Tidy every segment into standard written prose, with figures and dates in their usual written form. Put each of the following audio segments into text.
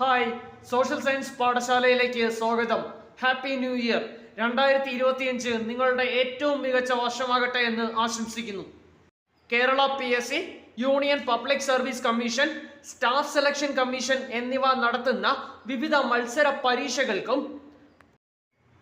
Hi, social science പാഠശാലയിലേക്ക് സ്വാഗതം. Happy new year. 2025 നിങ്ങളുടെ ഏറ്റവും മികച്ച വർഷമാകട്ടെ എന്ന് ആശംസിക്കുന്നു. Kerala PSC, union public service commission, staff selection commission എന്നിവ നടത്തുന്ന വിവിധ മത്സര പരീക്ഷകൾക്കും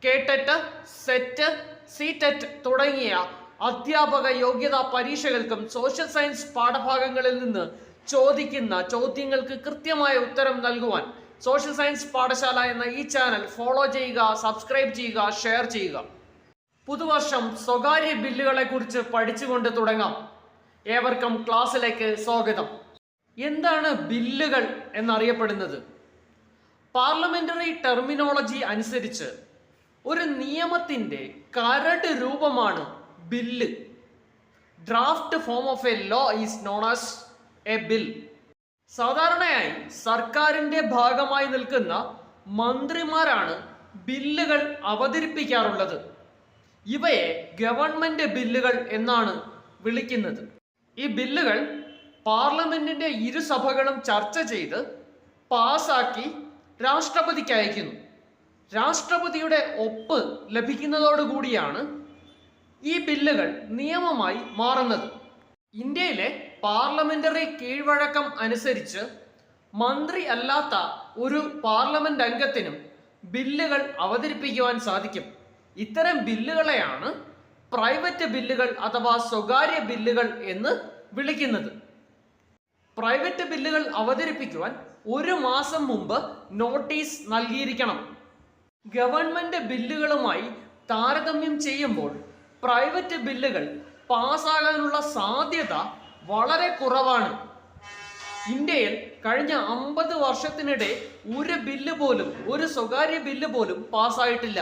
കേട്ടറ്റ്, സെറ്റ്, സിടെറ്റ് തുടങ്ങിയ അധ്യാപക യോഗ്യതാ പരീക്ഷകൾക്കും സോഷ്യൽ സയൻസ് പാഠഭാഗങ്ങളിൽ നിന്ന് ചോദിക്കുന്ന ചോദ്യങ്ങൾക്ക് കൃത്യമായ ഉത്തരം നൽകുവാൻ സോഷ്യൽ സയൻസ് പാഠശാല എന്ന ഈ ചാനൽ ഫോളോ ചെയ്യുക, സബ്സ്ക്രൈബ് ചെയ്യുക, ഷെയർ ചെയ്യുക. പുതുവർഷം സ്വകാര്യ ബില്ലുകളെ കുറിച്ച് പഠിച്ചുകൊണ്ട് തുടങ്ങാം. ഏവർക്കും ക്ലാസ്സിലേക്ക് സ്വാഗതം. എന്താണ് ബില്ലുകൾ എന്നറിയപ്പെടുന്നത്? പാർലമെന്ററി ടെർമിനോളജി അനുസരിച്ച് ഒരു നിയമത്തിന്റെ കരട് രൂപമാണ് bill. Draft form of A law is known as A bill. സാധാരണയായി സർക്കാരിന്റെ ഭാഗമായി നിൽക്കുന്ന മന്ത്രിമാരാണ് ബില്ലുകൾ അവതരിപ്പിക്കാറുള്ളത്. ഇവയെ ഗവൺമെന്റ് ബില്ലുകൾ എന്നാണ് വിളിക്കുന്നത്. ഈ ബില്ലുകൾ പാർലമെന്റിന്റെ ഇരുസഭകളും ചർച്ച ചെയ്ത് പാസാക്കി രാഷ്ട്രപതിക്ക് അയക്കുന്നു. രാഷ്ട്രപതിയുടെ ഒപ്പ് ലഭിക്കുന്നതോടുകൂടിയാണ് ഈ ബില്ലുകൾ നിയമമായി മാറുന്നത്. ഇന്ത്യയിലെ പാർലമെന്ററി കീഴ്വഴക്കം അനുസരിച്ച് മന്ത്രി അല്ലാത്ത ഒരു പാർലമെന്റ് അംഗത്തിനും ബില്ലുകൾ അവതരിപ്പിക്കുവാൻ സാധിക്കും. ഇത്തരം ബില്ലുകളെയാണ് പ്രൈവറ്റ് ബില്ലുകൾ അഥവാ സ്വകാര്യ ബില്ലുകൾ എന്ന് വിളിക്കുന്നത്. പ്രൈവറ്റ് ബില്ലുകൾ അവതരിപ്പിക്കുവാൻ 1 മാസം മുമ്പ് നോട്ടീസ് നൽകിയിരിക്കണം. ഗവൺമെന്റ് ബില്ലുകളുമായി താരതമ്യം ചെയ്യുമ്പോൾ പ്രൈവറ്റ് ബില്ലുകൾ പാസ്സാകാനുള്ള സാധ്യത വളരെ കുറവാണ്. ഇന്ത്യയിൽ കഴിഞ്ഞ 50 വർഷത്തിനിടെ ഒരു സ്വകാര്യ ബില്ല് പോലും പാസ്സായിട്ടില്ല.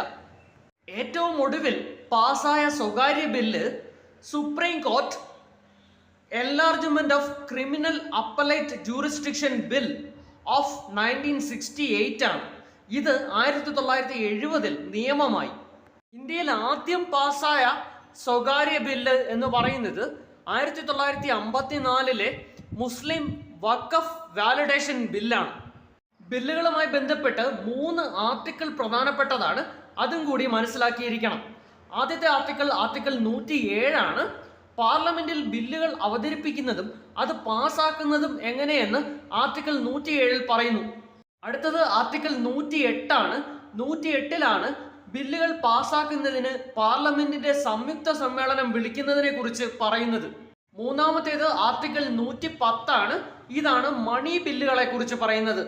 ഏറ്റവും ഒടുവിൽ പാസ്സായ സ്വകാര്യ bill Supreme Court enlargement of criminal appellate jurisdiction bill of 1968 ആണ്. ഇത് 1970 നിയമമായി. ഇന്ത്യയിൽ ആദ്യം പാസ്സായ സ്വകാര്യ ബില്ല് എന്ന് പറയുന്നത് 1954 മുസ്ലിം വഖഫ് വാലിഡേഷൻ ബില്ലാണ്. ബില്ലുകളുമായി ബന്ധപ്പെട്ട് 3 ആർട്ടിക്കിൾ പ്രധാനപ്പെട്ടതാണ്. അതും കൂടി മനസ്സിലാക്കിയിരിക്കണം. ആദ്യത്തെ ആർട്ടിക്കിൾ 107 ആണ്. പാർലമെന്റിൽ ബില്ലുകൾ അവതരിപ്പിക്കുന്നതും അത് പാസ്സാക്കുന്നതും എങ്ങനെയെന്ന് ആർട്ടിക്കിൾ 107 പറയുന്നു. അടുത്തത് ആർട്ടിക്കിൾ 108 ആണ്. 108 ബില്ലുകൾ പാസ്സാക്കുന്നതിന് പാർലമെന്റിന്റെ സംയുക്ത സമ്മേളനം വിളിക്കുന്നതിനെ കുറിച്ച് പറയുന്നത്. മൂന്നാമത്തേത് ആർട്ടിക്കിൾ 110 ആണ്. ഇതാണ് മണി ബില്ലുകളെ കുറിച്ച് പറയുന്നത്.